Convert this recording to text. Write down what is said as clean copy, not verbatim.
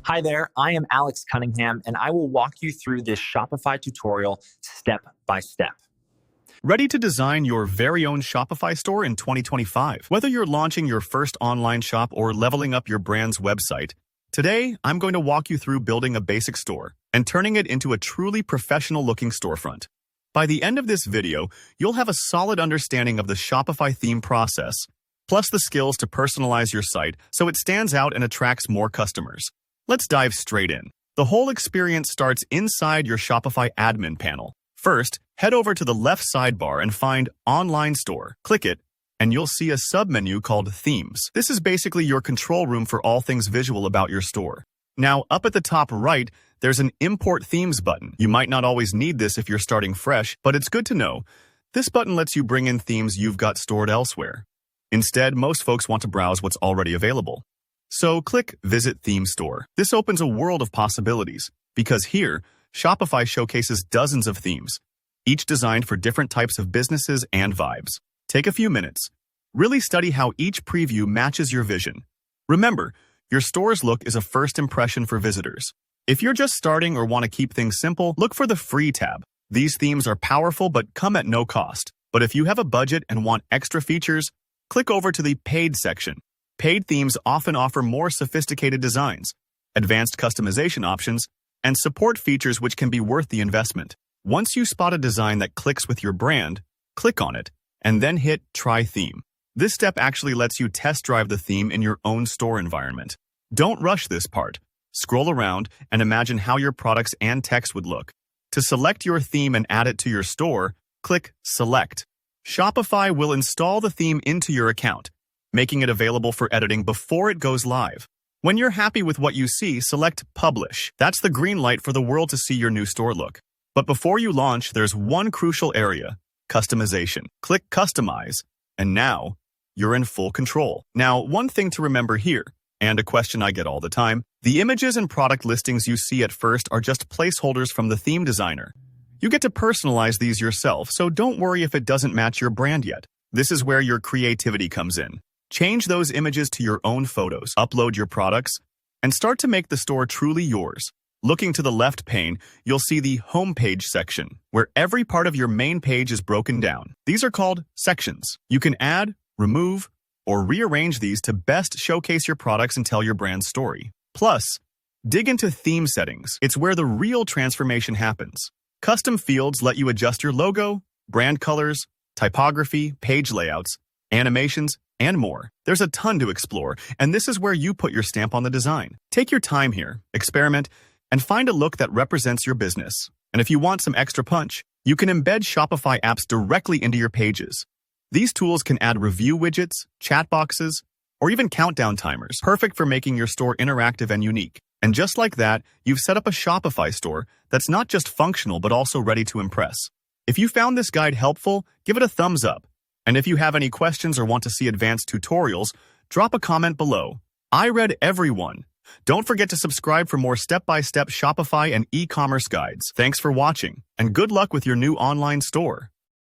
Hi there, I am Alex Cunningham, and I will walk you through this Shopify tutorial step by step. Ready to design your very own Shopify store in 2025? Whether you're launching your first online shop or leveling up your brand's website, today I'm going to walk you through building a basic store and turning it into a truly professional-looking storefront. By the end of this video, you'll have a solid understanding of the Shopify theme process, plus the skills to personalize your site so it stands out and attracts more customers. Let's dive straight in. The whole experience starts inside your Shopify admin panel. First, head over to the left sidebar and find Online Store. Click it, and you'll see a submenu called Themes. This is basically your control room for all things visual about your store. Now, up at the top right, there's an Import Themes button. You might not always need this if you're starting fresh, but it's good to know. This button lets you bring in themes you've got stored elsewhere. Instead, most folks want to browse what's already available. So click Visit Theme Store. This opens a world of possibilities, because here, Shopify showcases dozens of themes, each designed for different types of businesses and vibes. Take a few minutes. Really study how each preview matches your vision. Remember, your store's look is a first impression for visitors. If you're just starting or want to keep things simple, look for the Free tab. These themes are powerful but come at no cost. But if you have a budget and want extra features, click over to the Paid section. Paid themes often offer more sophisticated designs, advanced customization options, and support features which can be worth the investment. Once you spot a design that clicks with your brand, click on it, and then hit Try Theme. This step actually lets you test drive the theme in your own store environment. Don't rush this part. Scroll around and imagine how your products and text would look. To select your theme and add it to your store, click Select. Shopify will install the theme into your account, making it available for editing before it goes live. When you're happy with what you see, select Publish. That's the green light for the world to see your new store look. But before you launch, there's one crucial area: customization. Click Customize, and now you're in full control. Now, one thing to remember here, and a question I get all the time, the images and product listings you see at first are just placeholders from the theme designer. You get to personalize these yourself, so don't worry if it doesn't match your brand yet. This is where your creativity comes in. Change those images to your own photos, upload your products, and start to make the store truly yours. Looking to the left pane, you'll see the Homepage section, where every part of your main page is broken down. These are called sections. You can add, remove, or rearrange these to best showcase your products and tell your brand's story. Plus, dig into theme settings. It's where the real transformation happens. Custom fields let you adjust your logo, brand colors, typography, page layouts, animations, and more. There's a ton to explore, and this is where you put your stamp on the design. Take your time here, experiment, and find a look that represents your business. And if you want some extra punch, you can embed Shopify apps directly into your pages. These tools can add review widgets, chat boxes, or even countdown timers, perfect for making your store interactive and unique. And just like that, you've set up a Shopify store that's not just functional but also ready to impress. If you found this guide helpful, give it a thumbs up. And if you have any questions or want to see advanced tutorials, drop a comment below. I read every one. Don't forget to subscribe for more step-by-step Shopify and e-commerce guides. Thanks for watching, and good luck with your new online store.